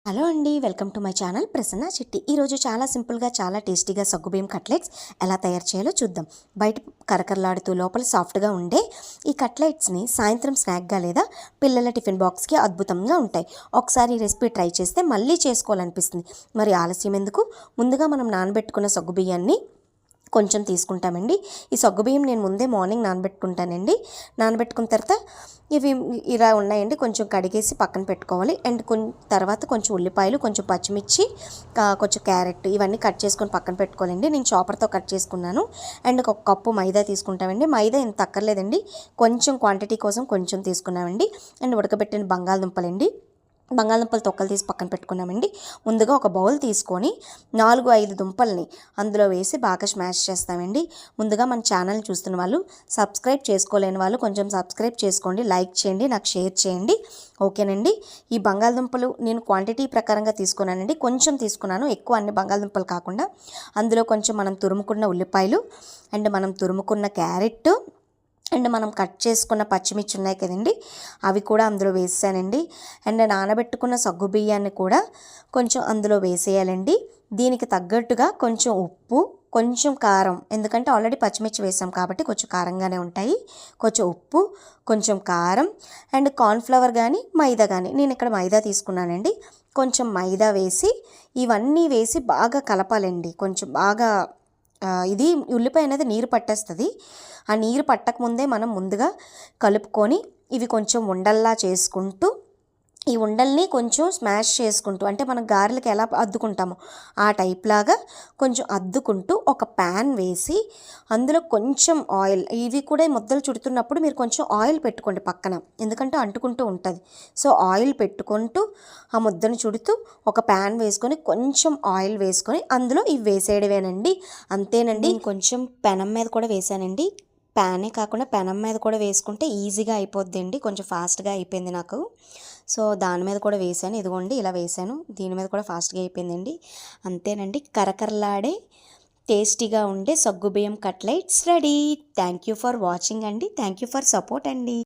Hello అండి, welcome to my channel Prasanna చిట్టి. ఈరోజు చాలా సింపుల్గా చాలా టేస్టీగా సగ్గుబియ్యం కట్లెట్స్ ఎలా తయారు చేయాలో చూద్దాం. బయట కరకరలాడుతూ లోపల సాఫ్ట్గా ఉండే ఈ కట్లెట్స్ని సాయంత్రం స్నాక్గా లేదా పిల్లల టిఫిన్ బాక్స్కి అద్భుతంగా ఉంటాయి. ఒకసారి ఈ రెసిపీ ట్రై చేస్తే మళ్ళీ చేసుకోవాలనిపిస్తుంది. మరి ఆలస్యం ఎందుకు? ముందుగా మనం నానబెట్టుకున్న సగ్గుబియ్యాన్ని కొంచెం తీసుకుంటామండి. ఈ సగ్గుబియ్యం నేను ముందే మార్నింగ్ నానబెట్టుకుంటానండి. నానబెట్టుకున్న తర్వాత ఇవి ఇలా ఉన్నాయండి, కొంచెం కడిగేసి పక్కన పెట్టుకోవాలి. అండ్ తర్వాత కొంచెం ఉల్లిపాయలు, కొంచెం పచ్చిమిర్చి, కొంచెం క్యారెట్ ఇవన్నీ కట్ చేసుకొని పక్కన పెట్టుకోవాలండి. నేను చాపర్తో కట్ చేసుకున్నాను. అండ్ ఒక కప్పు మైదా తీసుకుంటామండి. మైదా ఇంత అక్కర్లేదండి, కొంచెం క్వాంటిటీ కోసం కొంచెం తీసుకున్నామండి. అండ్ ఉడకబెట్టిన బంగాళదుంపలండి, బంగాళదుంపలు తొక్కలు తీసి పక్కన పెట్టుకున్నామండి. ముందుగా ఒక బౌల్ తీసుకొని 4-5 దుంపల్ని అందులో వేసి బాగా స్మాష్ చేస్తామండి. ముందుగా మన ఛానల్ని చూస్తున్న వాళ్ళు, సబ్స్క్రైబ్ చేసుకోలేని వాళ్ళు కొంచెం సబ్స్క్రైబ్ చేసుకోండి, లైక్ చేయండి, నాకు షేర్ చేయండి. ఓకేనండి. ఈ బంగాళదుంపలు నేను క్వాంటిటీ ప్రకారంగా తీసుకున్నానండి, కొంచెం తీసుకున్నాను, ఎక్కువ అన్ని బంగాళదుంపలు కాకుండా. అందులో కొంచెం మనం తురుముకున్న ఉల్లిపాయలు, అండ్ మనం తురుముకున్న క్యారెట్, అండ్ మనం కట్ చేసుకున్న పచ్చిమిర్చి ఉన్నాయి కదండి, అవి కూడా అందులో వేసానండి. అండ్ నానబెట్టుకున్న సగ్గుబియ్యాన్ని కూడా కొంచెం అందులో వేసేయాలండి. దీనికి తగ్గట్టుగా కొంచెం ఉప్పు, కొంచెం కారం, ఎందుకంటే ఆల్రెడీ పచ్చిమిర్చి వేసాం కాబట్టి కొంచెం కారంగానే ఉంటాయి. కొంచెం ఉప్పు, కొంచెం కారం, అండ్ కార్న్ఫ్లవర్ కానీ మైదా కానీ, నేను ఇక్కడ మైదా తీసుకున్నానండి. కొంచెం మైదా వేసి ఇవన్నీ వేసి బాగా కలపాలండి. కొంచెం బాగా ఇది ఉల్లిపాయ అనేది నీరు పట్టేస్తుంది. ఆ నీరు పట్టకముందే మనం ముందుగా కలుపుకొని ఇవి కొంచెం ఉండల్లా చేసుకుంటూ, ఈ ఉండల్ని కొంచెం స్మాష్ చేసుకుంటూ, అంటే మనం గారెలకి ఎలా అద్దుకుంటామో ఆ టైప్ లాగా కొంచెం అద్దుకుంటూ ఒక ప్యాన్ వేసి అందులో కొంచెం ఆయిల్, ఇవి కూడా ముద్దలు చుడుతున్నప్పుడు మీరు కొంచెం ఆయిల్ పెట్టుకోండి పక్కన, ఎందుకంటే అంటుకుంటూ ఉంటుంది. సో ఆయిల్ పెట్టుకుంటూ ఆ ముద్దను చుడుతూ ఒక ప్యాన్ వేసుకొని కొంచెం ఆయిల్ వేసుకొని అందులో ఇవి వేసేయడమేనండి. అంతేనండి. కొంచెం పెనం మీద కూడా వేసానండి. ప్యానే కాకుండా పెనం మీద కూడా వేసుకుంటే ఈజీగా అయిపోద్దండి, కొంచెం ఫాస్ట్గా అయిపోయింది నాకు. సో దాని మీద కూడా వేసాను, ఇదిగోండి ఇలా వేసాను, దీని మీద కూడా ఫాస్ట్గా అయిపోయిందండి. అంతేనండి, కరకరలాడే టేస్టీగా ఉండే సగ్గుబియ్యం cutlets ready. Thank you for watching అండి, థ్యాంక్ యూ ఫర్ సపోర్ట్ అండి.